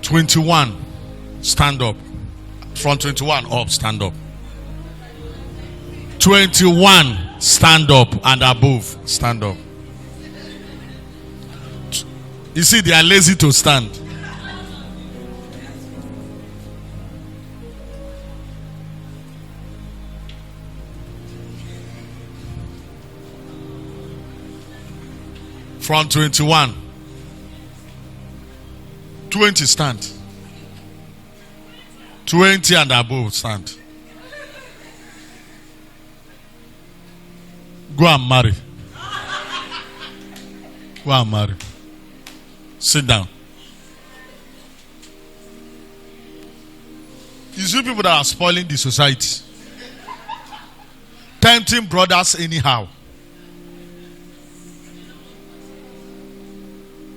21, stand up. From 21 up, stand up. 21, stand up, and above, stand up. You see, they are lazy to stand. From 21, 20 stand. 20 and above stand. Go and marry. Go and marry. Sit down. You see people that are spoiling the society, tempting brothers anyhow.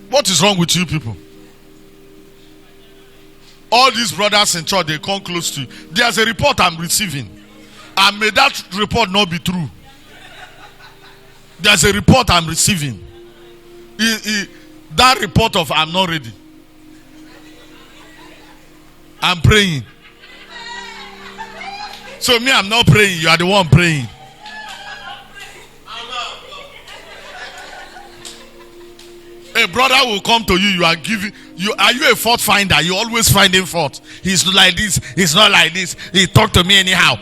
What is wrong with you people? All these brothers in church, they come close to you. There's a report I'm receiving, and may that report not be true. There's a report I'm receiving. That report of I'm not ready. I'm praying. So me, I'm not praying. You are the one praying. A brother will come to you. You are giving. Are you a fault finder? You always finding fault. He's like this. He's not like this. He talked to me anyhow.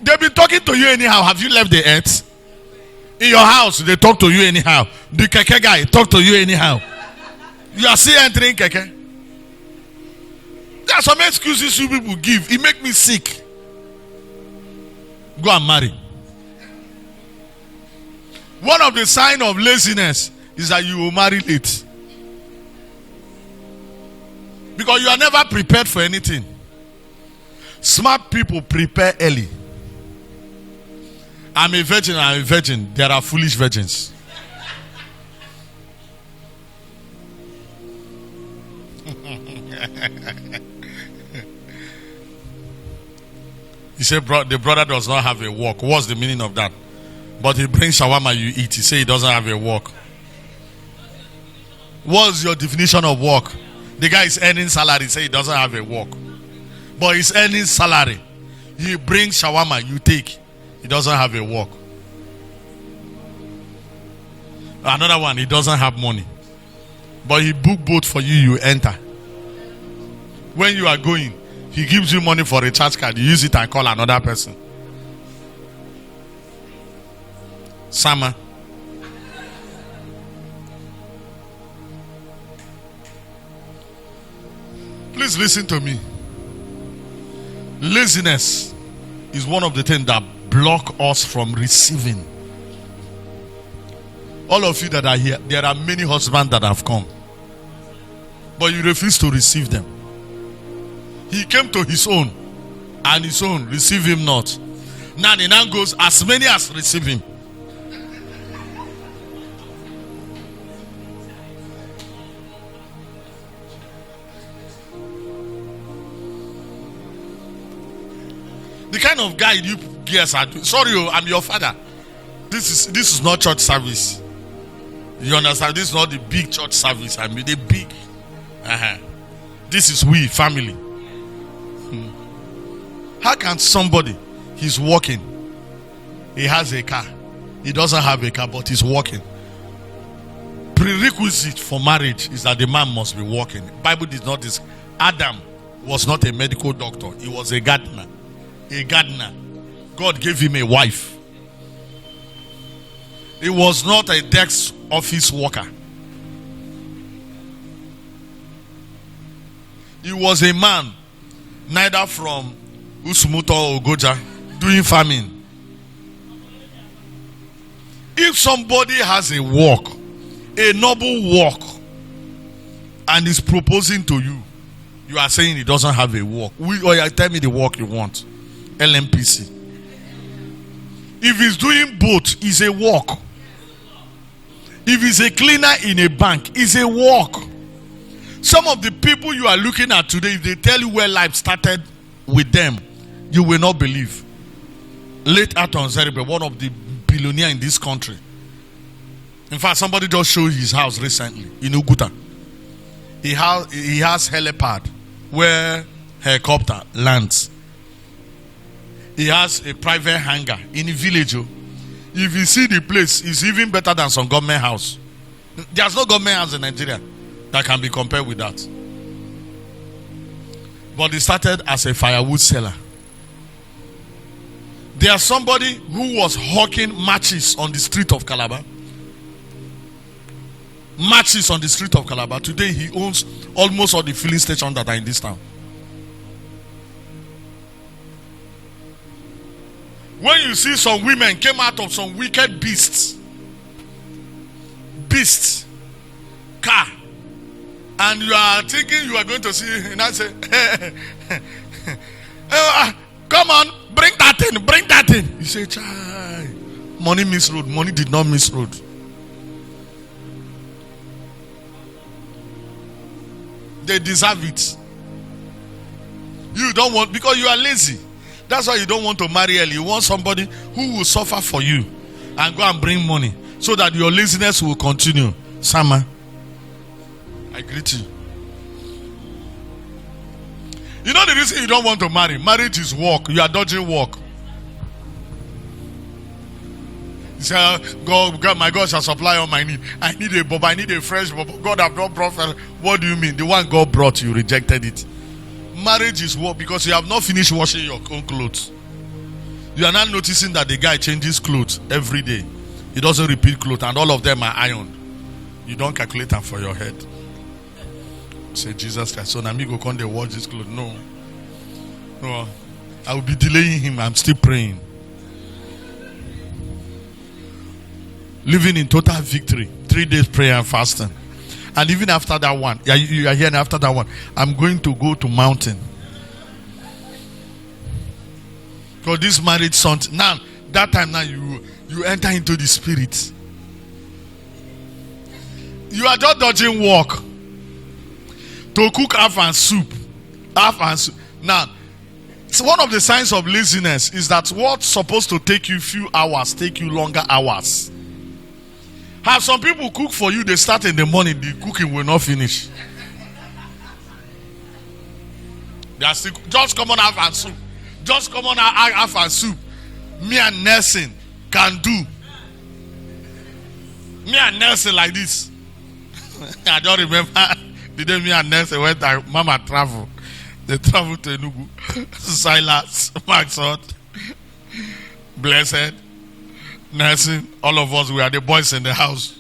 They've been talking to you anyhow. Have you left the earth? In your house, they talk to you anyhow. The keke guy talk to you anyhow. You are still entering keke. There are some excuses you people give. It make me sick. Go and marry. One of the signs of laziness is that you will marry late. Because you are never prepared for anything. Smart people prepare early. I'm a virgin. There are foolish virgins. He said the brother does not have a work. What's the meaning of that? But he brings shawarma, you eat. He said he doesn't have a work. What's your definition of work? The guy is earning salary, say he doesn't have a work. But he's earning salary. He brings shawarma, you take. He doesn't have a work. Another one, he doesn't have money. But he book boat for you, you enter. When you are going, he gives you money for a charge card. You use it and call another person. Sama. Please listen to me. Laziness is one of the things that block us from receiving. All of you that are here, there are many husbands that have come, but you refuse to receive them. He came to his own, and his own receive him not. Now the man goes, as many as receive him. The kind of guy you guys are doing. Sorry, I'm your father. This is not church service. You understand? This is not the big church service. I mean the big. This is we family. How can somebody, he's walking, he has a car, he doesn't have a car, but he's walking. Prerequisite for marriage is that the man must be walking. Bible did not this. Adam was not a medical doctor. He was a gardener. A gardener. God gave him a wife. He was not a desk office worker. He was a man, neither from Usmuto or Goja, doing farming. If somebody has a work, a noble work, and is proposing to you, you are saying he doesn't have a work. Tell me the work you want. LMPC. If he's doing both, it's a work. If he's a cleaner in a bank, it's a work. Some of the people you are looking at today, if they tell you where life started with them, you will not believe. Late Aton Zeribe, one of the billionaires in this country. In fact, somebody just showed his house recently in Uguta. he has helipad where helicopter lands. He has a private hangar in the village. If you see the place, it's even better than some government house. There's no government house in Nigeria that can be compared with that. But he started as a firewood seller. There's somebody who was hawking matches on the street of Calabar. Matches on the street of Calabar. Today he owns almost all the filling stations that are in this town. When you see some women came out of some wicked beasts, car, and you are thinking you are going to see, and I say, come on, bring that in. You say, child, money misroad. Money did not misroad. They deserve it. You don't want, because you are lazy. That's why you don't want to marry early. You want somebody who will suffer for you and go and bring money so that your laziness will continue. Sama, I greet you. You know the reason you don't want to marry? Marriage is work. You are dodging work. You say, God, my God shall supply all my need. I need a bob. I need a fresh bob. God have not brought. What do you mean? The one God brought, you rejected it. Marriage is work because you have not finished washing your own clothes. You are not noticing that the guy changes clothes every day. He doesn't repeat clothes, and all of them are ironed. You don't calculate them for your head. Say, Jesus Christ, so now me go come dey wash this clothes. No, I will be delaying him. I'm still praying. Living in total victory. 3 days prayer and fasting. And even after that one, you are here, and after that one, I'm going to go to mountain. Because this marriage son, now, that time now you enter into the spirit. You are just dodging work. To cook half and soup. Now, so one of the signs of laziness is that what's supposed to take you few hours, take you longer hours. Have some people cook for you, they start in the morning, the cooking will not finish. They are still, just come on half and soup. Just come on half and soup. Me and Nelson can do. Me and Nelson like this. I don't remember the day me and Nelson went and Mama travel. They traveled to Enugu. Silas, Maxwell, Blessed, Nelson, all of us, we are the boys in the house.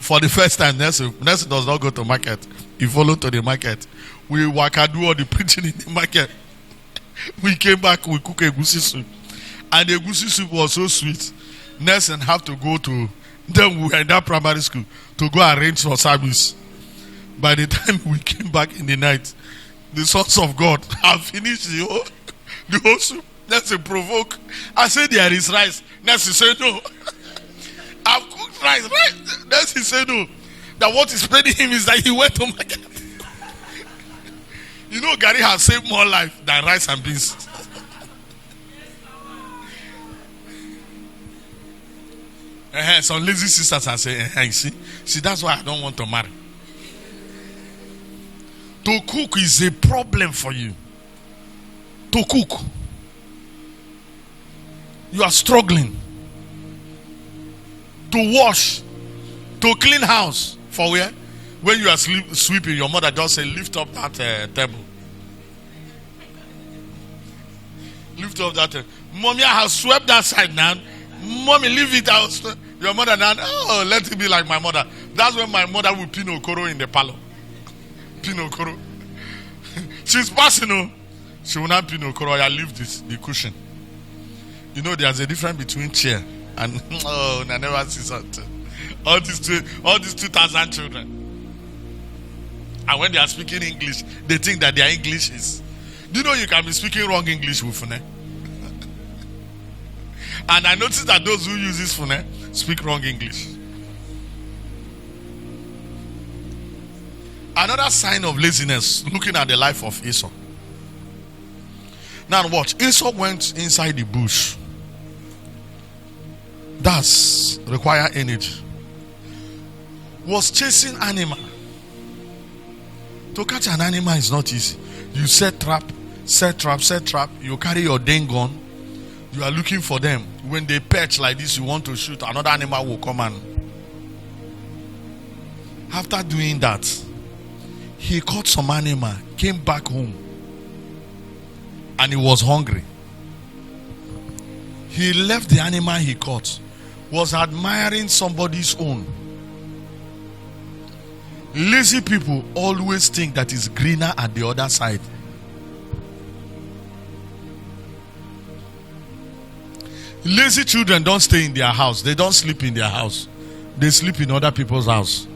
For the first time, Nelson does not go to market. He followed to the market. We do all the preaching in the market. We came back, we cook egusi soup. And the egusi soup was so sweet. Nelson have to go to, then we were in that primary school, to go arrange for service. By the time we came back in the night, the sons of God have finished the whole soup. Nelson provoke. I said there is rice. Nelson said no. I've cooked rice. Nelson said no. That what is paining him is that he went to market. You know, Gary has saved more life than rice and beans. Some lazy sisters are saying, see, that's why I don't want to marry. To cook is a problem for you. To cook. You are struggling. To wash. To clean house. For where? When you are sweeping, your mother just say, lift up that table. Lift up that table. Mommy, I have swept that side now. Mommy, leave it out. Your mother now, let it be like my mother. That's when my mother will pin okoro in the parlor. Pin okoro. She's passing, she will not pin okoro. I leave the cushion. You know, there's a difference between chair and I never see something. All these 2,000 children. And when they are speaking English, they think that their English is. Do you know you can be speaking wrong English with Fune? And I noticed that those who use this Fune speak wrong English. Another sign of laziness, looking at the life of Esau. Now watch. Esau went inside the bush. That's require energy. Was chasing animal. To catch an animal is not easy. You set trap. You carry your dang gun. You are looking for them. When they perch like this, you want to shoot, another animal will come and. After doing that, he caught some animal, came back home, and he was hungry. He left the animal he caught, was admiring somebody's own. Lazy people always think that it's greener at the other side. Lazy children don't stay in their house. They don't sleep in their house. They sleep in other people's house.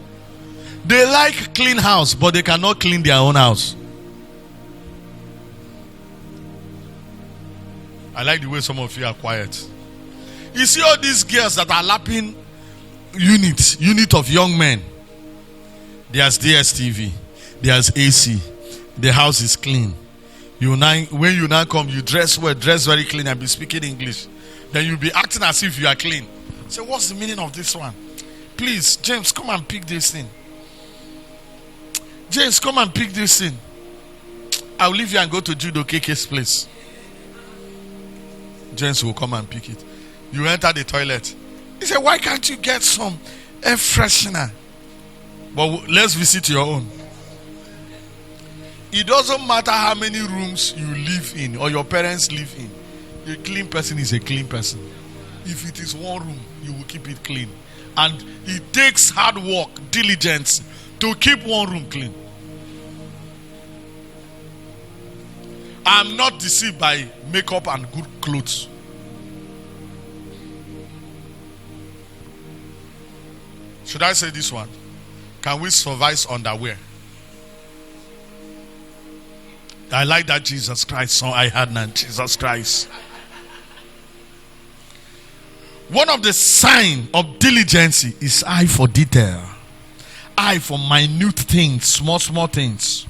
They like clean house, but they cannot clean their own house. I like the way some of you are quiet. You see all these girls that are lapping unit of young men. There's DSTV. There's AC. The house is clean. When you now come, you dress well, dress very clean and be speaking English. Then you'll be acting as if you are clean. So what's the meaning of this one? Please, James, come and pick this thing. James, come and pick this thing. I'll leave you and go to Judo KK's place. James will come and pick it. You enter the toilet. He said, why can't you get some air freshener? But let's visit your own. It doesn't matter how many rooms you live in or your parents live in. A clean person is a clean person. If it is one room, you will keep it clean. And it takes hard work, diligence to keep one room clean. I'm not deceived by makeup and good clothes. Should I say this one? Can we supervise underwear? I like that Jesus Christ song I had now. Jesus Christ. One of the signs of diligence is eye for detail. Eye for minute things, small things.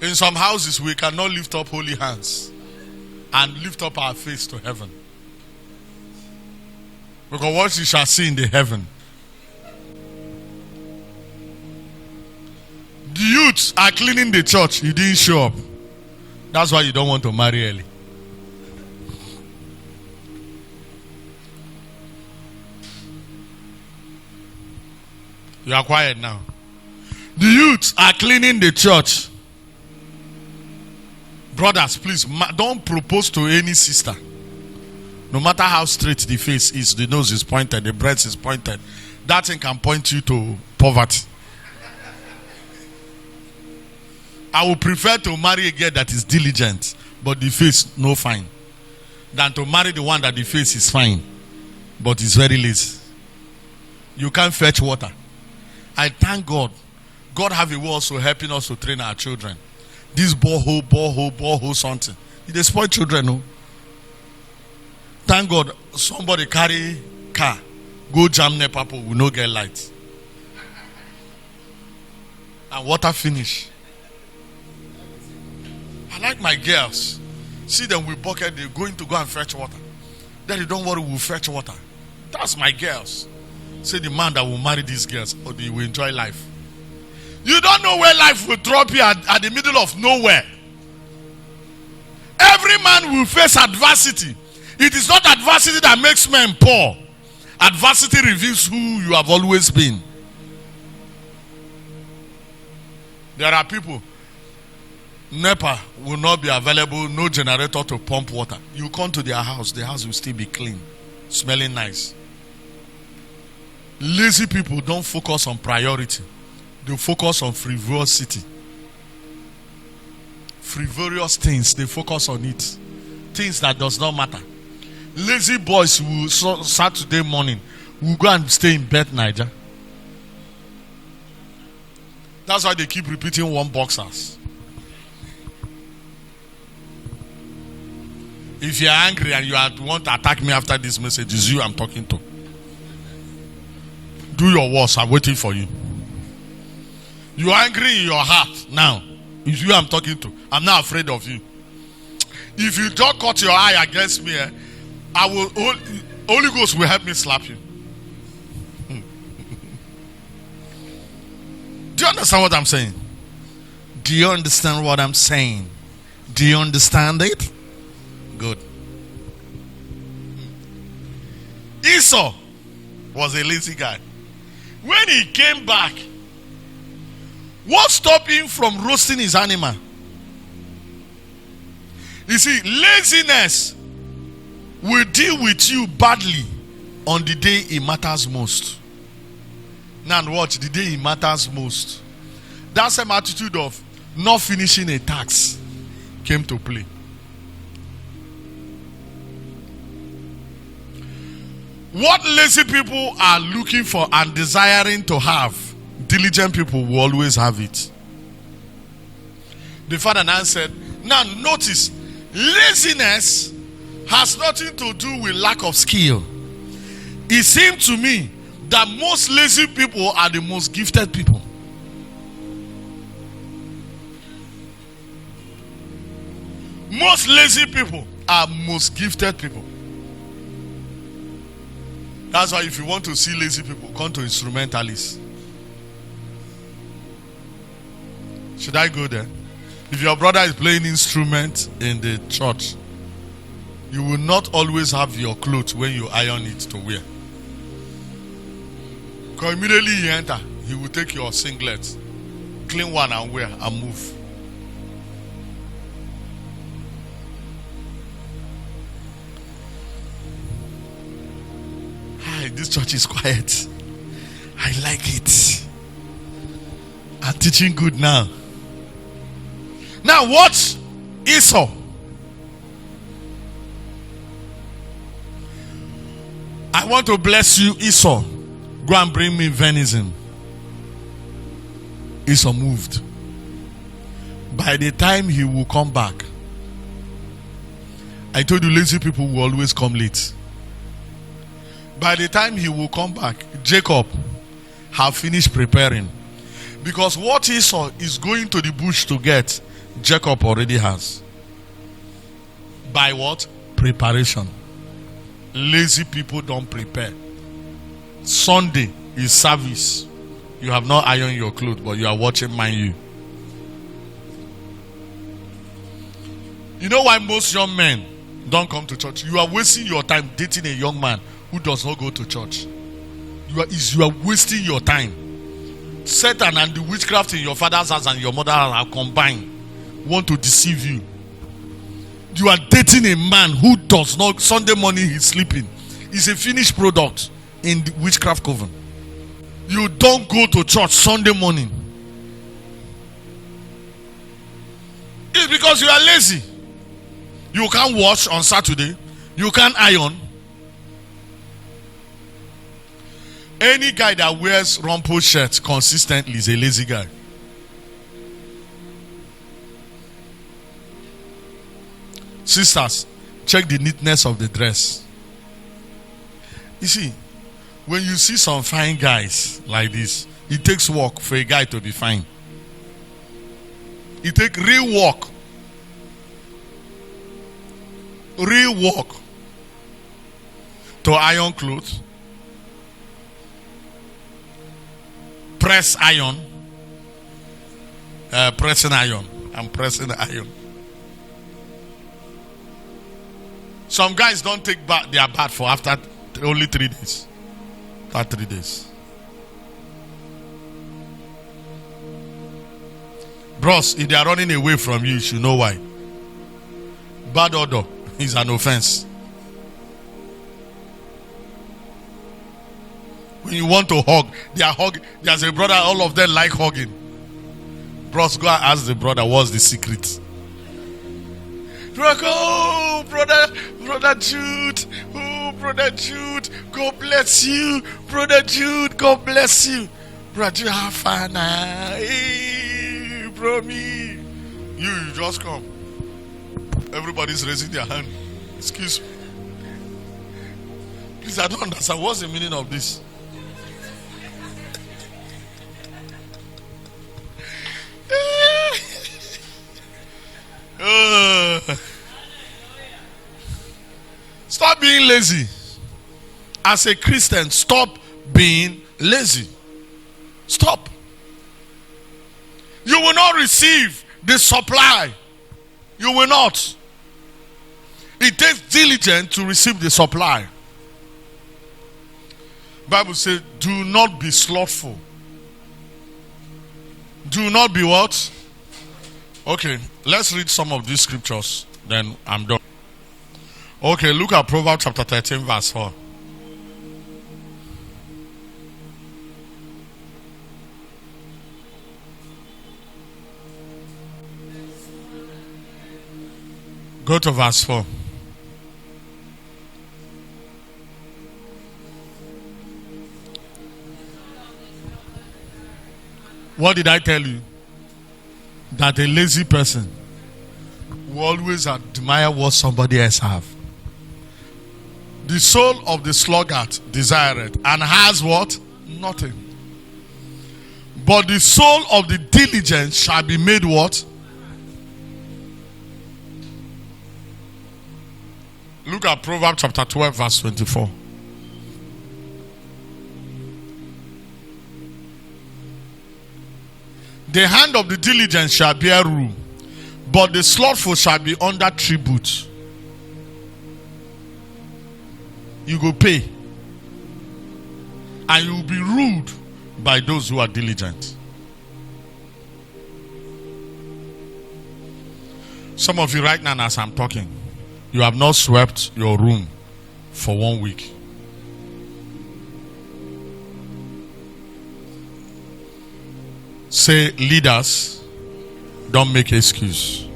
In some houses, we cannot lift up holy hands and lift up our face to heaven. Because what you shall see in the heaven. The youths are cleaning the church. You didn't show up. That's why you don't want to marry early. You are quiet now. The youths are cleaning the church. Brothers, please don't propose to any sister. No matter how straight the face is, the nose is pointed, the breast is pointed. That thing can point you to poverty. I would prefer to marry a girl that is diligent, but the face no fine, than to marry the one that the face is fine, but is very lazy. You can't fetch water. I thank God. God have a way also helping us to train our children. This borehole, something. They spoil children, no? Thank God somebody carry car, go jam NEPA pole, will not get light. And water finish. I like my girls. See them with bucket, they're going to go and fetch water. Then they don't worry, we'll fetch water. That's my girls. Say the man that will marry these girls, or they will enjoy life. You don't know where life will drop you at the middle of nowhere. Every man will face adversity. It is not adversity that makes men poor. Adversity reveals who you have always been. There are people, NEPA will not be available, no generator to pump water. You come to their house, the house will still be clean, smelling nice. Lazy people don't focus on priority. They focus on frivolity. Frivolous things, they focus on it. Things that does not matter. Lazy boys will Saturday morning will go and stay in bed, Niger. That's why they keep repeating one boxers. If you are angry and you want to attack me after this message, it's you I'm talking to. Do your worst. I'm waiting for you. You are angry in your heart now. It's you I'm talking to. I'm not afraid of you. If you don't cut your eye against me, Holy Ghost will help me slap you. understand what I'm saying? Do you understand what I'm saying? Do you understand it? Good. Esau was a lazy guy. When he came back, what stopped him from roasting his animal? You see, laziness will deal with you badly on the day it matters most. Now watch, the day it matters most. That same attitude of not finishing a task came to play. What lazy people are looking for and desiring to have, diligent people will always have it. The father now said, now notice, laziness has nothing to do with lack of skill. It seemed to me that most lazy people are the most gifted people. Most lazy people are most gifted people. That's why if you want to see lazy people, come to instrumentalists. Should I go there? If your brother is playing instrument in the church, you will not always have your clothes when you iron it to wear. Because immediately you enter, he will take your singlet, clean one and wear and move. Hi, this church is quiet. I like it. I'm teaching good now. Now watch Esau. I want to bless you, Esau. Go and bring me venison. Esau moved. By the time he will come back, I told you lazy people will always come late. By the time he will come back, Jacob have finished preparing. Because what Esau is going to the bush to get, Jacob already has. By what? Preparation. Lazy people don't prepare. Sunday is service. You have not ironed your clothes, but you are watching Mind You. You know why most young men don't come to church? You are wasting your time dating a young man who does not go to church. You are wasting your time. Satan and the witchcraft in your father's house and your mother's house are combined. Want to deceive you. You are dating a man who does not, Sunday morning he's sleeping. He's a finished product in the witchcraft coven. You don't go to church Sunday morning. It's because you are lazy. You can't wash on Saturday. You can't iron. Any guy that wears rumpled shirts consistently is a lazy guy. Sisters, check the neatness of the dress. You see, when you see some fine guys like this, it takes work for a guy to be fine. It takes real work. Real work to iron clothes, press iron, pressing iron, and pressing iron. Some guys don't take their bath for after only 3 days. After 3 days. Bros, if they are running away from you, you should know why. Bad odor is an offense. When you want to hug, they are hugging. There's a brother, all of them like hugging. Bros, go and ask the brother what's the secret. Oh, brother Jude. Oh, brother Jude. God bless you. Brother Jude, God bless you. Brother Jude, have fun. Hey, bro, me. You just come. Everybody's raising their hand. Excuse me. Please, I don't understand. What's the meaning of this? Stop being lazy. As a Christian, stop being lazy. Stop. you will not receive the supply. You will not. It takes diligence to receive the supply. Bible says, do not be slothful. Do not be what? Okay, let's read some of these scriptures. Then I'm done. Okay, look at Proverbs chapter 13 verse 4. Go to verse 4. What did I tell you? That a lazy person will always admire what somebody else have. The soul of the sluggard desireth and has what? Nothing. But the soul of the diligent shall be made what? Look at Proverbs chapter 12 verse 24. The hand of the diligent shall bear rule, but the slothful shall be under tribute. You go pay, and you will be ruled by those who are diligent. Some of you right now, as I'm talking, you have not swept your room for 1 week. Say, leaders, don't make excuse.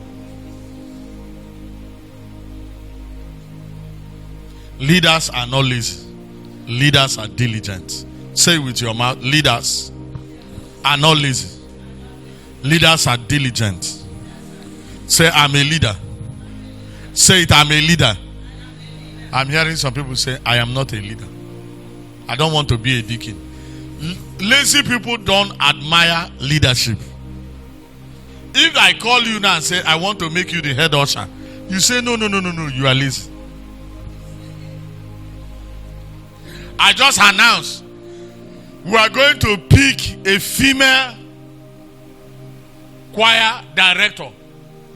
Leaders are not lazy. Leaders are diligent. Say it with your mouth. Leaders are not lazy. Leaders are diligent. Say, I'm a leader. Say it, I'm a leader. I'm hearing some people say, I am not a leader. I don't want to be a deacon. Lazy people don't admire leadership. If I call you now and say, I want to make you the head usher, you say, no, you are lazy. I just announced we are going to pick a female choir director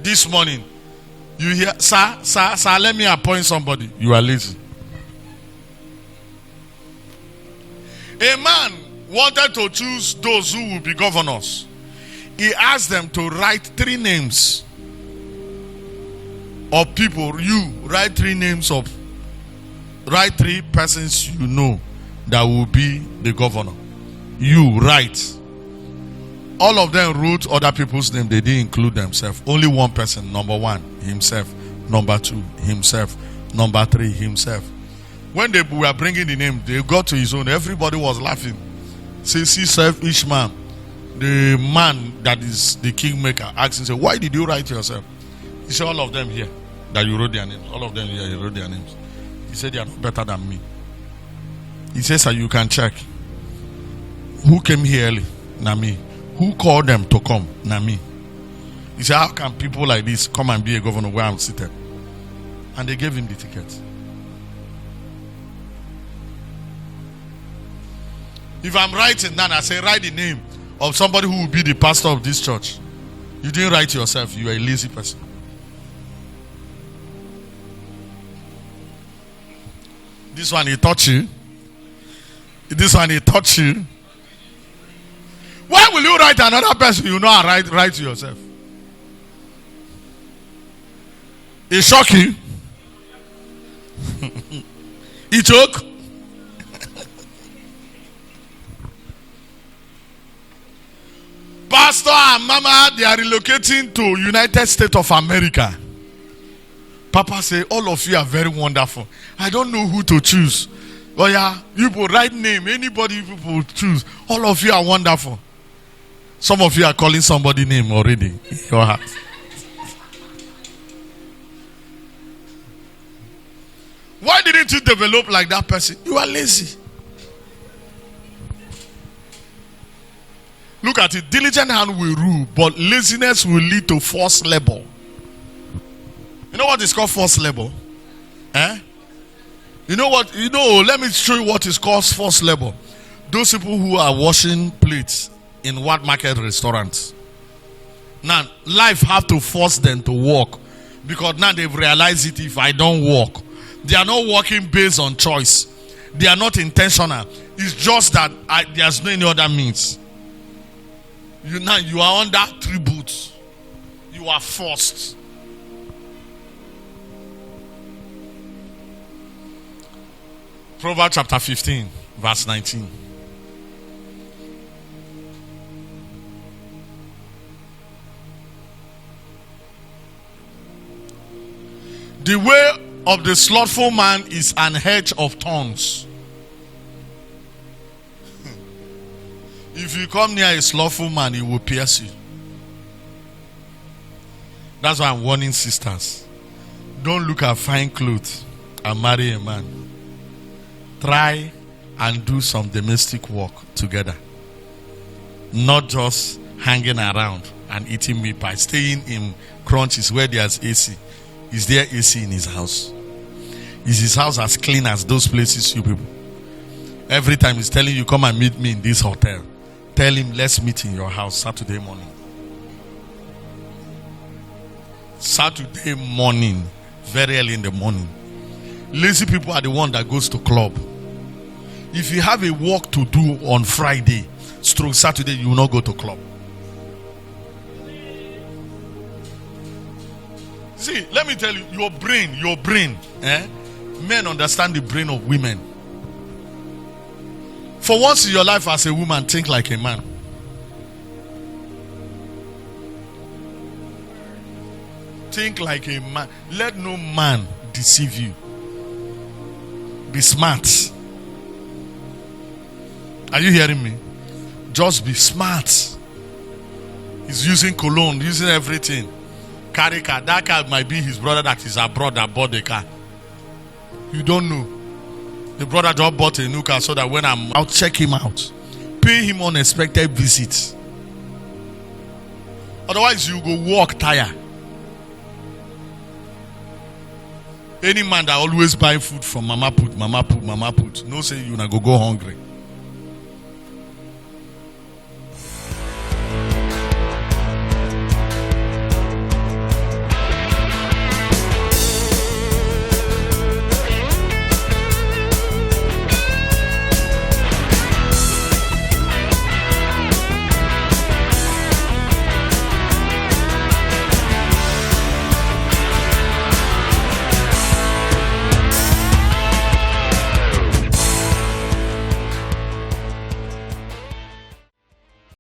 this morning. You hear, sir, let me appoint somebody. You are lazy. A man wanted to choose those who will be governors. He asked them to write 3 names of people. You write 3 names of, write 3 persons you know that will be the governor. You write. All of them wrote other people's name. They didn't include themselves. Only one person. Number 1, himself. Number 2, himself. Number 3, himself. When they were bringing the name, they got to his own. Everybody was laughing. Say, see, each man. The man that is the kingmaker asked him, say, why did you write yourself? He said, all of them here that you wrote their names. All of them here, you wrote their names. He said, they are not better than me. He says, so you can check. Who came here early? Na me. Who called them to come? Na me. He said, how can people like this come and be a governor where I'm seated? And they gave him the ticket. If I'm writing down, I say, write the name of somebody who will be the pastor of this church. You didn't write yourself. You are a lazy person. This one, he taught you. This one, he taught you. Why will you write another person you know and write to yourself? It shock you? It choke? Pastor and Mama, they are relocating to United States of America. Papa say, all of you are very wonderful. I don't know who to choose. Oh yeah, you put right name. Anybody people choose. All of you are wonderful. Some of you are calling somebody name already in your heart. Why didn't you develop like that person? You are lazy. Look at it. Diligent hand will rule, but laziness will lead to forced labor. You know what is called forced labor? You know what? Let me show you what is called forced labor. Those people who are washing plates in what market restaurants. Now, life have to force them to walk. Because now they've realized it. If I don't walk, they are not walking based on choice. They are not intentional. It's just that there's no any other means. You are under tribute. You are forced. Proverbs chapter 15, verse 19. The way of the slothful man is an hedge of thorns. If you come near a slothful man, he will pierce you. That's why I'm warning sisters. Don't look at fine clothes and marry a man. Try and do some domestic work together. Not just hanging around and eating meat pie. Staying in crunches where there's AC. Is there AC in his house? Is his house as clean as those places you people? Every time he's telling you, come and meet me in this hotel. Tell him, let's meet in your house Saturday morning. Saturday morning. Very early in the morning. Lazy people are the one that goes to club. If you have a work to do on Friday, Saturday, you will not go to club. See, let me tell you, your brain, men understand the brain of women. For once in your life as a woman, think like a man. Think like a man. Let no man deceive you. Be smart. Are you hearing me? Just be smart. He's using cologne, using everything. Carry car. That car might be his brother that is abroad that bought the car. You don't know. The brother just bought a new car so that when I'm out, check him out. Pay him unexpected visits. Otherwise, you go walk tired. Any man that always buy food from mama put, no say you na go hungry.